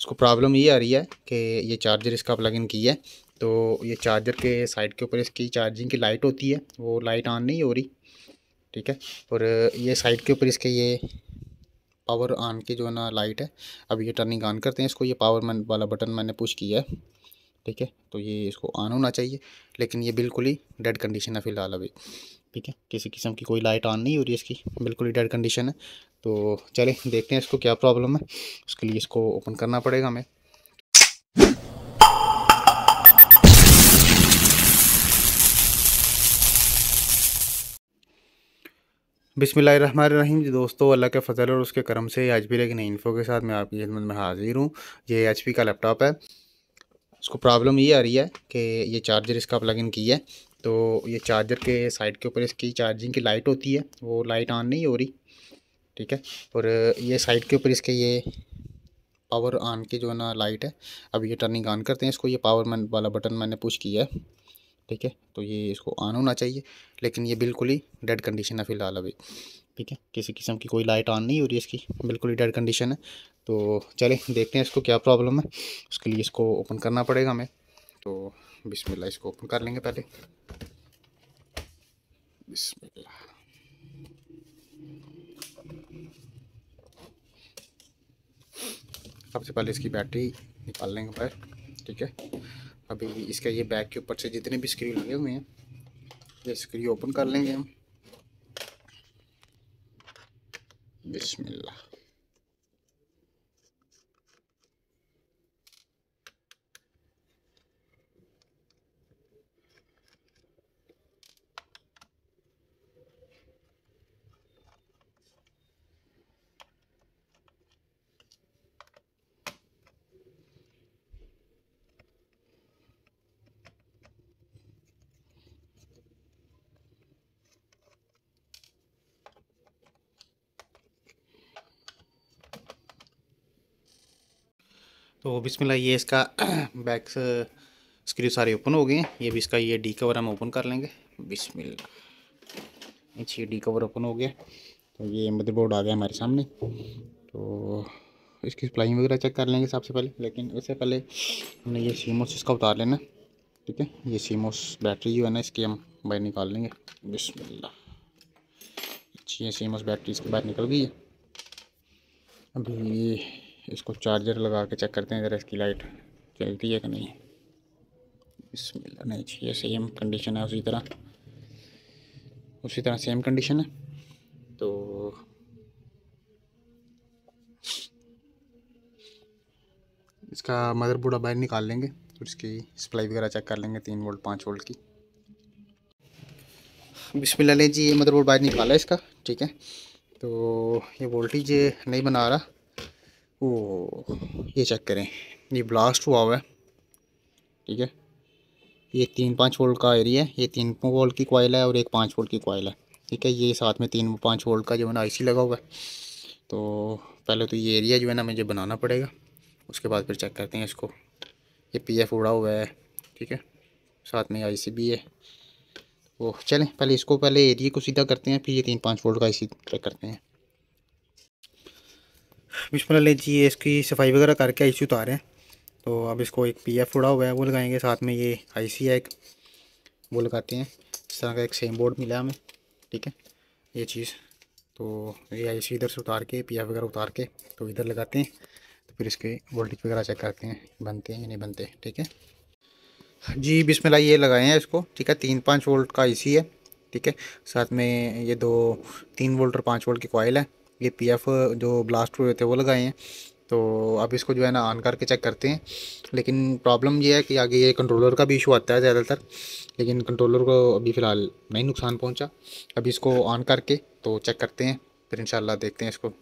इसको प्रॉब्लम ये आ रही है कि ये चार्जर इसका प्लग इन किया है तो ये चार्जर के साइड के ऊपर इसकी चार्जिंग की लाइट होती है, वो लाइट ऑन नहीं हो रही। ठीक है। और ये साइड के ऊपर इसके ये पावर ऑन की जो है ना लाइट है, अब ये टर्निंग ऑन करते हैं इसको। ये पावर वाला बटन मैंने पुश किया है। ठीक है, तो ये इसको ऑन होना चाहिए, लेकिन ये बिल्कुल ही डेड कंडीशन है फ़िलहाल अभी। ठीक है, किसी किस्म की कोई लाइट ऑन नहीं हो रही है इसकी, बिल्कुल ही डेड कंडीशन है। तो चलें देखते हैं इसको क्या प्रॉब्लम है। उसके लिए इसको ओपन करना पड़ेगा हमें। बिस्मिल्लाहिर्रहमानिर्रहीम। जी दोस्तों, अल्लाह के फजल और उसके करम से आज भी एक नई इन्फो के साथ मैं आपकी खिदमत में हाजिर हूँ। ये HP का लैपटॉप है। उसको प्रॉब्लम ये आ रही है कि ये चार्जर इसका प्लग इन किया है तो ये चार्जर के साइड के ऊपर इसकी चार्जिंग की लाइट होती है, वो लाइट ऑन नहीं हो रही। ठीक है। और ये साइड के ऊपर इसके ये पावर ऑन की जो है ना लाइट है, अब ये टर्निंग ऑन करते हैं इसको। ये पावर वाला बटन मैंने पुश किया है। ठीक है, तो ये इसको ऑन होना चाहिए, लेकिन ये बिल्कुल ही डेड कंडीशन है फ़िलहाल अभी। ठीक है, किसी किस्म की कोई लाइट ऑन नहीं हो रही है इसकी, बिल्कुल ही डेड कंडीशन है। तो चलें देखते हैं इसको क्या प्रॉब्लम है। उसके लिए इसको ओपन करना पड़ेगा हमें। तो बिस्मिल्लाह, इसको ओपन कर लेंगे पहले। बिस्मिल्लाह। सबसे पहले इसकी बैटरी निकाल लेंगे बाहर। ठीक है, अभी इसका ये बैक के ऊपर से जितने भी स्क्रू लगे हुए हैं ये स्क्रू ओपन कर लेंगे हम। बिस्मिल्लाह। तो बिस्मिल्लाह, ये इसका बैक स्क्रू सारे ओपन हो गए हैं। ये भी इसका ये डी कवर हम ओपन कर लेंगे। बिस्मिल्लाह, ये डी कवर ओपन हो गया। तो ये मदरबोर्ड आ गया हमारे सामने। तो इसकी सप्लाई वगैरह चेक कर लेंगे सबसे पहले, लेकिन उससे पहले हमने ये सीमोस इसका उतार लेना। ठीक है, ये सीमोस बैटरी जो है ना इसकी हम बाहर निकाल लेंगे। बिस्मिल्लाह, ये सीमोस बैटरी इसके बाहर निकल गई है। अभी इसको चार्जर लगा के चेक करते हैं ज़रा इसकी लाइट चलती है कि नहीं। बिस्मिल्लाह, नहीं, ये सेम कंडीशन है, उसी तरह सेम कंडीशन है। तो इसका मदरबोर्ड बाहर निकाल लेंगे और इसकी सप्लाई वगैरह चेक कर लेंगे 3 वोल्ट 5 वोल्ट की। बिस्मिल्लाह ले जी, ये मदरबोर्ड बाहर निकाला है इसका। ठीक है, तो ये वोल्टेज नहीं बना रहा। ओ, ये चेक करें, ये ब्लास्ट हुआ है। ठीक है, ये 3-5 वोल्ट का एरिया है। ये 3 वोल्ट की कॉइल है और एक 5 वोल्ट की कॉइल है। ठीक है, ये साथ में 3-5 वोल्ट का जो है ना IC लगा हुआ है। तो पहले तो ये एरिया जो है ना मुझे बनाना पड़ेगा, उसके बाद फिर चेक करते हैं इसको। ये PF उड़ा हुआ है। ठीक है, साथ में IC भी है। वो चलें पहले एरिया को सीधा करते हैं, फिर ये 3-5 वोल्ट का IC चेक करते हैं। बिस्मिल्लाह ले जी, इसकी सफाई वगैरह करके IC उतारें। तो अब इसको एक PF उड़ा हुआ है वो लगाएंगे, साथ में ये IC है एक, वो लगाते हैं। इस तरह का एक सेम बोर्ड मिला हमें। ठीक है, ये चीज़, तो ये IC इधर से उतार के PF वगैरह उतार के तो इधर लगाते हैं। तो फिर इसके वोल्टेज वगैरह चेक करते हैं बनते हैं या नहीं बनते। ठीक है जी, बिस्मिल्लाह, ये लगाए हैं इसको। ठीक है, 3-5 वोल्ट का IC है। ठीक है, साथ में ये 3 वोल्ट और 5 वोल्ट की कॉइल है। ये PF जो ब्लास्ट हुए थे वो लगाए हैं। तो अब इसको जो है ना ऑन करके चेक करते हैं। लेकिन प्रॉब्लम ये है कि आगे ये कंट्रोलर का भी इशू आता है ज़्यादातर, लेकिन कंट्रोलर को अभी फ़िलहाल नहीं नुकसान पहुंचा। अभी इसको ऑन करके तो चेक करते हैं, फिर इंशाल्लाह देखते हैं इसको।